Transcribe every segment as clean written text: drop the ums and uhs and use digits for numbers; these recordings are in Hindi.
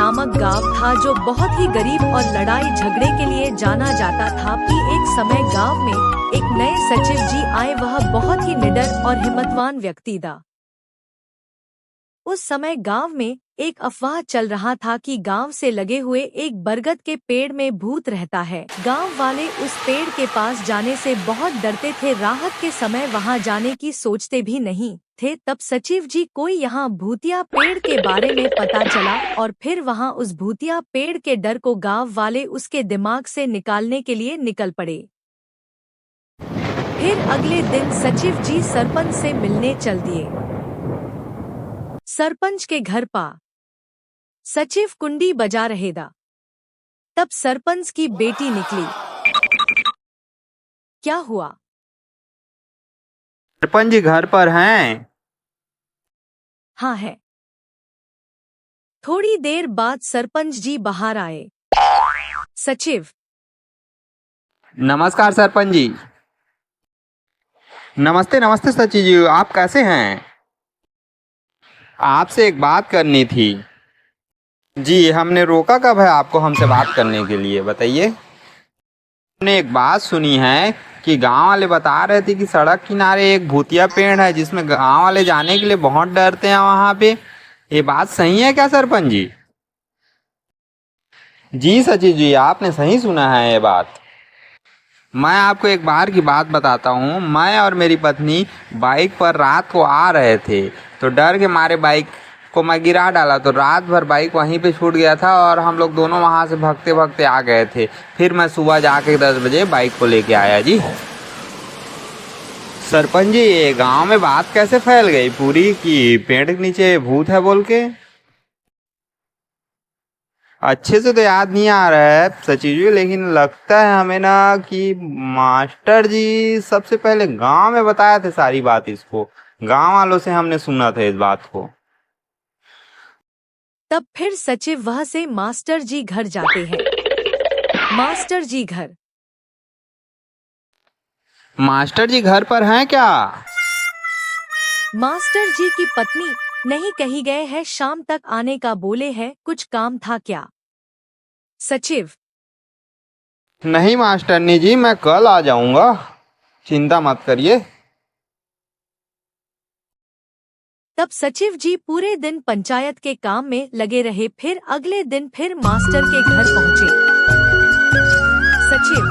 नामक गांव था जो बहुत ही गरीब और लड़ाई झगड़े के लिए जाना जाता था। कि एक समय गांव में एक नए सचिव जी आए। वह बहुत ही निडर और हिम्मतवान व्यक्ति था। उस समय गांव में एक अफवाह चल रहा था कि गांव से लगे हुए एक बरगद के पेड़ में भूत रहता है। गांव वाले उस पेड़ के पास जाने से बहुत डरते थे। राहत के समय वहां जाने की सोचते भी नहीं थे। तब सचिव जी को यहाँ भूतिया पेड़ के बारे में पता चला और फिर वहां उस भूतिया पेड़ के डर को गांव वाले उसके दिमाग से निकालने के लिए निकल पड़े। फिर अगले दिन सचिव जी सरपंच से मिलने चल दिए। सरपंच के घर पा सचिव कुंडी बजा रहे था। तब सरपंच की बेटी निकली। क्या हुआ? सरपंच जी घर पर हैं? हाँ है। थोड़ी देर बाद सरपंच जी बाहर आए। सचिव, नमस्कार सरपंच जी। नमस्ते नमस्ते सचिव जी, आप कैसे हैं? आपसे एक बात करनी थी। जी, हमने रोका कब है आपको हमसे बात करने के लिए, बताइए। हमने एक बात सुनी है कि गांव वाले बता रहे थे कि सड़क किनारे एक भूतिया पेड़ है जिसमें गांव वाले जाने के लिए बहुत डरते हैं वहां पे। ये बात सही है क्या सरपंच जी? जी सचिव जी, आपने सही सुना है ये बात। मैं आपको एक बार की बात बताता हूँ। मैं और मेरी पत्नी बाइक पर रात को आ रहे थे तो डर के मारे बाइक को मैं गिरा डाला, तो रात भर बाइक वहीं पे छूट गया था और हम लोग दोनों वहां से भागते भागते आ गए थे। फिर मैं सुबह जाके 10 बजे बाइक को लेके आया जी। सरपंच जी, ये गांव में बात कैसे फैल गई पूरी कि पेड़ के नीचे भूत है बोल के? अच्छे से तो याद नहीं आ रहा है सचिव जी, लेकिन लगता है हमें ना कि मास्टर जी सबसे पहले गांव में बताया थे सारी बात इसको। गांव वालों से हमने सुना था इस बात को। तब फिर सचिव वह से मास्टर जी घर जाते हैं। मास्टर जी घर। मास्टर जी घर पर हैं क्या? मास्टर जी की पत्नी, नहीं कहीं गए हैं, शाम तक आने का बोले हैं, कुछ काम था क्या? सचिव, नहीं मास्टरनी जी, मैं कल आ जाऊंगा, चिंता मत करिए। तब सचिव जी पूरे दिन पंचायत के काम में लगे रहे। फिर अगले दिन फिर मास्टर के घर पहुंचे। सचिव,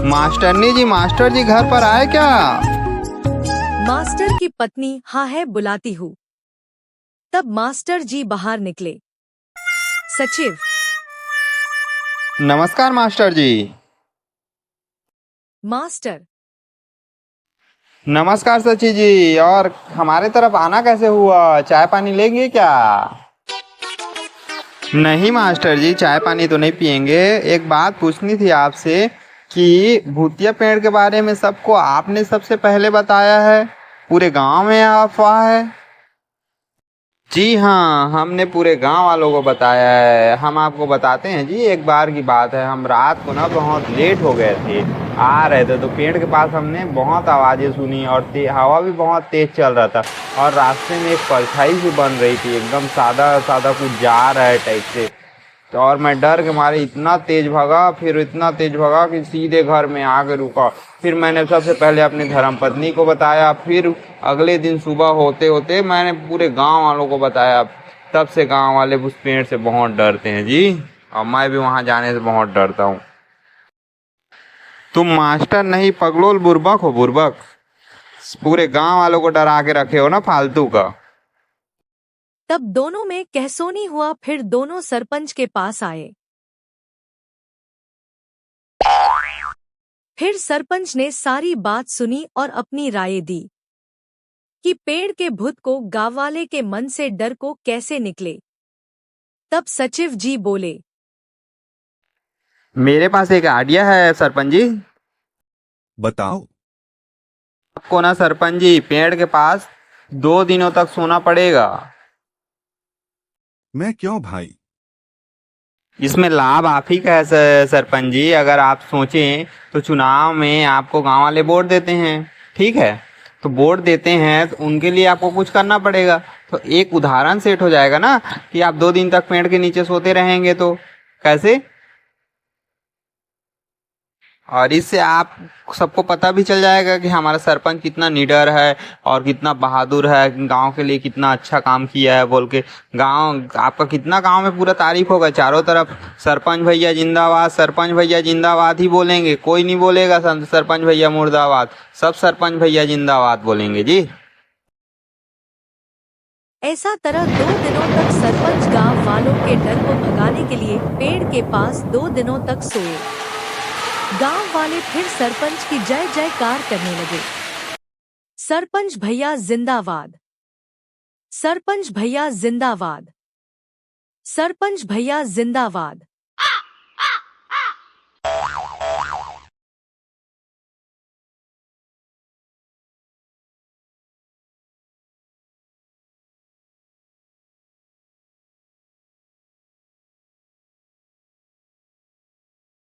मास्टरनी जी, मास्टर जी घर पर आए क्या? मास्टर की पत्नी, हाँ है, बुलाती हूँ। तब मास्टर जी बाहर निकले। सचिव, नमस्कार मास्टर जी। मास्टर, नमस्कार सचिव जी। और हमारे तरफ आना कैसे हुआ? चाय पानी लेंगे क्या? नहीं मास्टर जी, चाय पानी तो नहीं पियेंगे। एक बात पूछनी थी आपसे कि भूतिया पेड़ के बारे में सबको आपने सबसे पहले बताया है, पूरे गांव में अफवाह है? जी हाँ, हमने पूरे गांव वालों को बताया है। हम आपको बताते हैं जी। एक बार की बात है, हम रात को ना बहुत लेट हो गए थे, आ रहे थे तो पेड़ के पास हमने बहुत आवाज़ें सुनी और हवा भी बहुत तेज चल रहा था और रास्ते में एक परछाई सी बन रही थी, एकदम सादा सादा कुछ जा रहा है टाइप से। तो और मैं डर के मारे इतना तेज भागा, फिर इतना तेज भागा कि सीधे घर में आके रुका। फिर मैंने सबसे पहले अपनी धर्मपत्नी को बताया, फिर अगले दिन सुबह होते होते मैंने पूरे गांव वालों को बताया। तब से गांव वाले उस पेड़ से बहुत डरते हैं जी, और मैं भी वहां जाने से बहुत डरता हूँ। तुम मास्टर नहीं, पगलोल बुर्बक हो, बुर्बक। पूरे गांव वालों को डरा के रखे हो ना फालतू का। तब दोनों में कहसोनी हुआ। फिर दोनों सरपंच के पास आए। फिर सरपंच ने सारी बात सुनी और अपनी राय दी कि पेड़ के भूत को गांव वाले के मन से डर को कैसे निकले। तब सचिव जी बोले, मेरे पास एक आइडिया है सरपंच जी। बताओ। आपको ना सरपंच जी पेड़ के पास 2 दिनों तक सोना पड़ेगा। मैं क्यों भाई? इसमें लाभ आप ही का है सरपंच जी। अगर आप सोचें तो चुनाव में आपको गांव वाले वोट देते हैं, ठीक है? तो वोट देते हैं तो उनके लिए आपको कुछ करना पड़ेगा। तो एक उदाहरण सेट हो जाएगा ना कि आप 2 दिन तक पेड़ के नीचे सोते रहेंगे तो कैसे। और इससे आप सबको पता भी चल जाएगा कि हमारा सरपंच कितना निडर है और कितना बहादुर है, गांव के लिए कितना अच्छा काम किया है बोल के गांव आपका कितना गांव में पूरा तारीफ होगा। चारों तरफ सरपंच भैया जिंदाबाद, सरपंच भैया जिंदाबाद ही बोलेंगे, कोई नहीं बोलेगा सरपंच भैया मुर्दाबाद, सब सरपंच भैया जिंदाबाद बोलेंगे जी। ऐसा तरह 2 दिनों तक सरपंच गांव वालों के डर को भगाने के लिए पेड़ के पास 2 दिनों तक सोए। गांव वाले फिर सरपंच की जय जयकार करने लगे। सरपंच भैया जिंदाबाद, सरपंच भैया जिंदाबाद, सरपंच भैया जिंदाबाद।